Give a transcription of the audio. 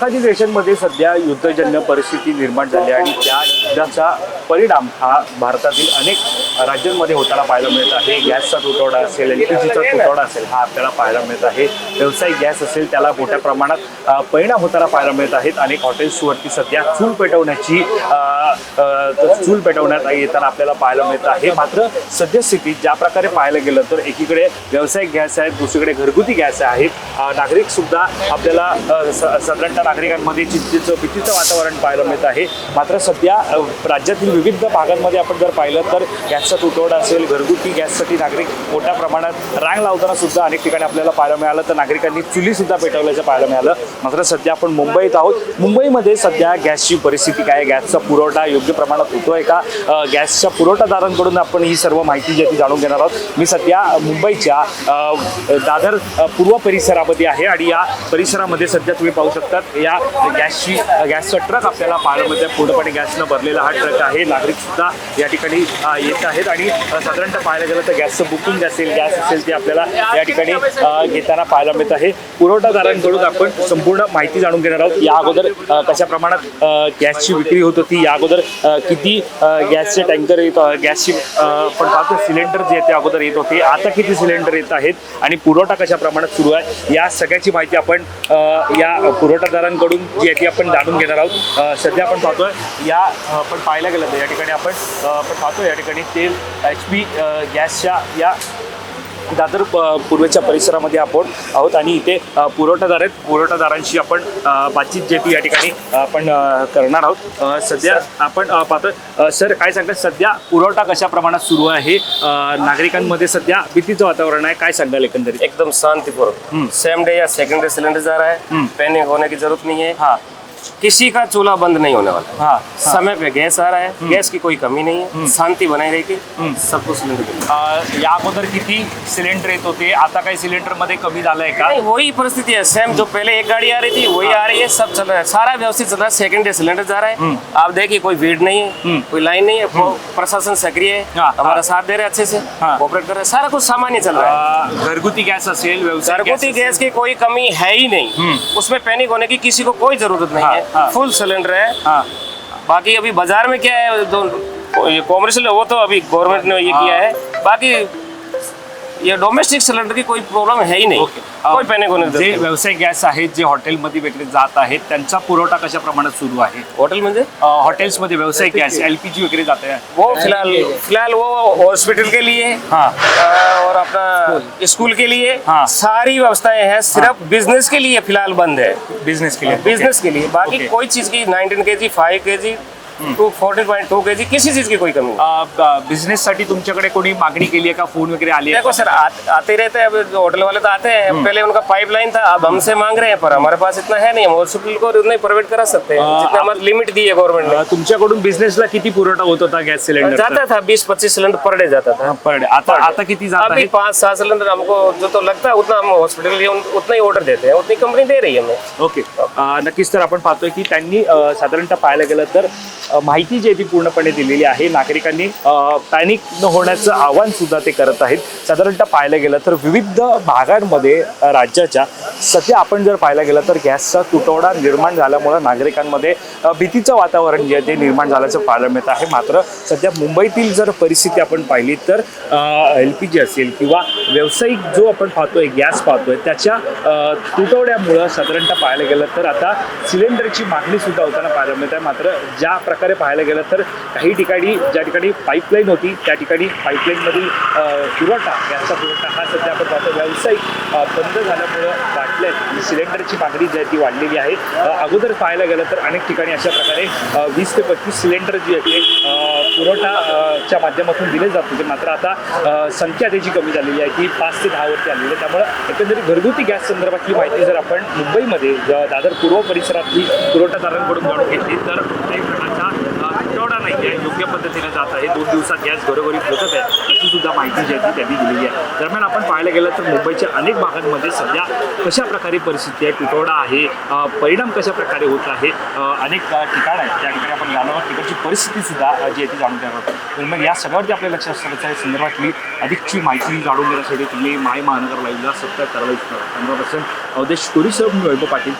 शेजारी देशांमध्ये सध्या युद्धजन्य परिस्थिती निर्माण झाली आणि त्या युद्धाचा परिणाम हा भारतातील अनेक राज्यांमध्ये होताना पाहायला मिळत आहे। गॅसचा तुटवडा असेल, LPGचा तुटवडा असेल, हा आपल्याला पाहायला मिळत आहे। व्यावसायिक गॅस असेल त्याला मोठ्या प्रमाणात परिणाम होताना पाहायला मिळत आहेत। अनेक हॉटेल्सवरती सध्या चूल पेटवण्यात येताना आपल्याला पाहायला मिळत आहे। मात्र सद्यस्थितीत ज्या प्रकारे पाहायला गेलं तर एकीकडे व्यावसायिक गॅस आहेत, दुसरीकडे घरगुती गॅस आहेत। नागरिक सुद्धा आपल्याला साधारणतः नागरिकांमध्ये चिंतेचं भीतीचं वातावरण पाहायला मिळत आहे। मात्र सध्या राज्यातील विविध भागांमध्ये आपण जर पाहिलं तर गॅसचा तुटवडा असेल, घरगुती गॅससाठी नागरिक मोठ्या प्रमाणात रांग लावताना सुद्धा अनेक ठिकाणी आपल्याला पाहायला मिळालं। तर नागरिकांनी चुली सुद्धा पेटवल्याचं पाहायला मिळालं। मात्र सध्या आपण मुंबईत आहोत। मुंबईमध्ये सध्या गॅसची परिस्थिती काय, गॅसचा पुरवठा योग्य प्रमाणात होतोय का, गॅसच्या पुरवठादारांकडून आपण ही सर्व माहिती जी ती जाणून घेणार आहोत। मी सध्या मुंबईच्या दादर पूर्व परिसरामध्ये आहे आणि या परिसरामध्ये सध्या तुम्ही पाहू शकतात या गॅसचा ट्रक आपल्याला पाहायला मिळतोय। पूर्णपणे गॅसनं भरलेला हा ट्रक आहे। नागरिक सुद्धा या ठिकाणी येत आहेत आणि साधारणतः पाहायला गेलं तर गॅसचं बुकिंग असेल, गॅस असेल ते आपल्याला या ठिकाणी घेताना पाहायला मिळत आहे। पुरवठादारांकडून आपण संपूर्ण माहिती जाणून घेणार आहोत। या अगोदर कशा प्रमाणात गॅसची विक्री होत होती, या अगोदर किती गॅसचे टँकर येत, गॅसची आपण पाहतो सिलेंडर जे ते अगोदर येत होते, आता किती सिलेंडर येत आहेत आणि पुरवठा कशा प्रमाणात सुरू आहे, या सगळ्याची माहिती आपण या पुरवठादारांकडून जी आहे ती आपण जाणून घेणार आहोत। सध्या आपण पाहतोय या आपण पाहायला गेलं तर या ठिकाणी आपण पाहतोय या ठिकाणी तेल HP गॅसच्या या दादर पूर्वेच्या परिसरामध्ये आपण आहोत आणि इथे पुरवठादार आहेत। पुरवठादारांशी आपण बातचीत जे ती या ठिकाणी आपण करणार आहोत। सध्या आपण पाहतोय सर, काय सांगतात सध्या पुरवठा कशा प्रमाणात सुरू आहे, नागरिकांमध्ये सध्या भीतीचं वातावरण आहे, काय सांगाल एकंदरीत? एकदम शांतिपूर्वक सेम डे या सेकंड डे सिलेंडर जा रहा है, पैनिक होने की जरूरत नहीं है। हाँ, किसी का चूल्हा बंद नहीं होने वाला। हाँ, समय पे गैस आ रहा है, गैस की कोई कमी नहीं है, शांति बनाई रहेगी, सबको सिलेंडर। या अगोदर किती सिलेंडर येत होते, आता काही सिलेंडर मध्ये कमी झालंय का? नहीं, वही परिस्थिति है सेम, जो पहले एक गाड़ी आ रही थी वही आ रही है, सब चल रहा है, सारा व्यवस्थित चल रहा है। सेकंड डे सिलेंडर जा रहा है, आप देखिए कोई भीड़ नहीं है, कोई लाइन नहीं है, प्रशासन सक्रिय है, हमारा साथ दे रहे हैं अच्छे से, कोऑपरेट कर रहे हैं, सारा कुछ सामान्य चल रहा है। घरगुती गॅस असेल, घरगुती गैस की कोई कमी है ही नहीं, उसमें पैनिक होने की किसी को कोई जरूरत नहीं है, फुल सिलेंडर है। बाकी अभी बाजार में क्या है, ये कॉमर्शियल वो तो अभी गवर्नमेंट ने ये किया है, बाकी ये डोमेस्टिक सिलेंडर की कोई प्रॉब्लम है ही नहीं। कोई पैनिक होने जे व्यावसायिक गॅस आहेत जे हॉटेलमध्ये विकले जात आहेत त्यांचा पुरवठा कशा प्रमाणात सुरू आहे? होटल म्हणजे हॉटेल्समध्ये व्यावसायिक गॅस LPG विकले जाते हैं वो फिलहाल वो हॉस्पिटल के लिए, हाँ, और अपना स्कूल के लिए, हाँ, सारी व्यवस्थाएं हैं, सिर्फ बिजनेस के लिए फिलहाल बंद है। बिझनेस के लिए, बिजनेस के लिए बाकी कोई चीज की 19 kg 5 kg 14.2 kg किसी चीज की कोई कमी नहीं। बिझनेस साठी तुमच्याकडे कोणी मागणी केली आहे का, फोन वगैरह आली है? देखो सर, आते रहते हैं, अब होटल वाले तो आते हैं, पहले उनका पाइपलाइन था, अब हमसे मांग रहे हैं, पर हमारे पास इतना है नहीं, हम हॉस्पिटल को उतना ही प्रोवाइड करा सकते हैं जितना हमारी लिमिट दी है गवर्नमेंट ने। तुमच्याकडून बिझनेसला किती पुरवठा होत होता गॅस सिलेंडर? जाता था 20-25 सिलेंडर पर डे जाता था पर डे। आता किती जाता अभी है? 5-7 सिलेंडर हमको जो तो लगता है उतना हम हॉस्पिटल के लिए उतना ही ऑर्डर देते हैं, उतनी कंपनी दे रही है हमें। ओके, नक्कीच। तर आपण पाहतोय की त्यांनी साधारणतः पाहायला गेलं तर माहिती जी आहे ती पूर्णपणे दिलेली आहे। नागरिकांनी पॅनिक न होण्याचं आवाहन सुद्धा ते करत आहेत। साधारणतः पाहायला गेलं तर विविध भागांमध्ये राज्याच्या सध्या आपण जर पाहायला गेलं तर गॅसचा तुटवडा निर्माण झाल्यामुळे नागरिकांमध्ये भीतीचं वातावरण जे आहे ते निर्माण झाल्याचं पाहायला मिळत आहे। मात्र सध्या मुंबईतील जर परिस्थिती आपण पाहिली तर LPG असेल किंवा व्यावसायिक जो आपण पाहतोय गॅस पाहतोय त्याच्या तुटवड्यामुळं साधारणतः पाहायला गेलं तर आता सिलेंडरची मागणी सुद्धा होताना पाहायला मिळत आहे। मात्र ज्या प्रकारे पाहायला गेलं तर काही ठिकाणी ज्या ठिकाणी पाईपलाईन होती त्या ठिकाणी पाईपलाईनमधील पुरवठा, गॅसचा पुरवठा हा सध्या आपण पाहतो व्यावसायिक बंद झाल्यामुळं वाढले आणि सिलेंडरची मागणी जी आहे ती वाढलेली आहे। अगोदर पाहायला गेलं तर अनेक ठिकाणी अशा प्रकारे 20 ते 25 सिलेंडर जे आहे ते पुरवठाच्या माध्यमातून दिले जात होते। मात्र आता संख्या त्याची कमी झालेली आहे, ती 5 ते 10 वरती आलेली आहे। त्यामुळे एकंदरीत घरगुती गॅस संदर्भातली माहिती जर आपण मुंबईमध्ये दादर पूर्व परिसरातली पुरवठादारांकडून जाणून घेतली तर कुठल्याही प्रकारचा तुटवडा नाही आहे, योग्य पद्धतीने जात आहे। 2 दिवसात गॅस घरोघरी पोहोचत आहे अशी सुद्धा माहिती जी आहे ती त्यांनी दिलेली आहे। दरम्यान आपण पाहायला गेलं तर मुंबईच्या अनेक भागांमध्ये सध्या कशा प्रकारे परिस्थिती आहे, तुटवडा आहे, परिणाम कशा प्रकारे होत आहे, अनेक ठिकाण आहेत त्या ठिकाणी आपण जाणवणार तिकडची परिस्थिती सुद्धा जी आहे ती जाणून घेणार आहोत। मग या सगळ्यावरती आपल्या लक्ष असण्याचं आहे संदर्भातली अधिकची माहिती जाणून घेण्यासाठी तुम्ही माय महानगर लाईव्हला सबस्क्राईब करायला विसरू नका। 15% अवधेश टोरी सर, मी वैभव पाटील।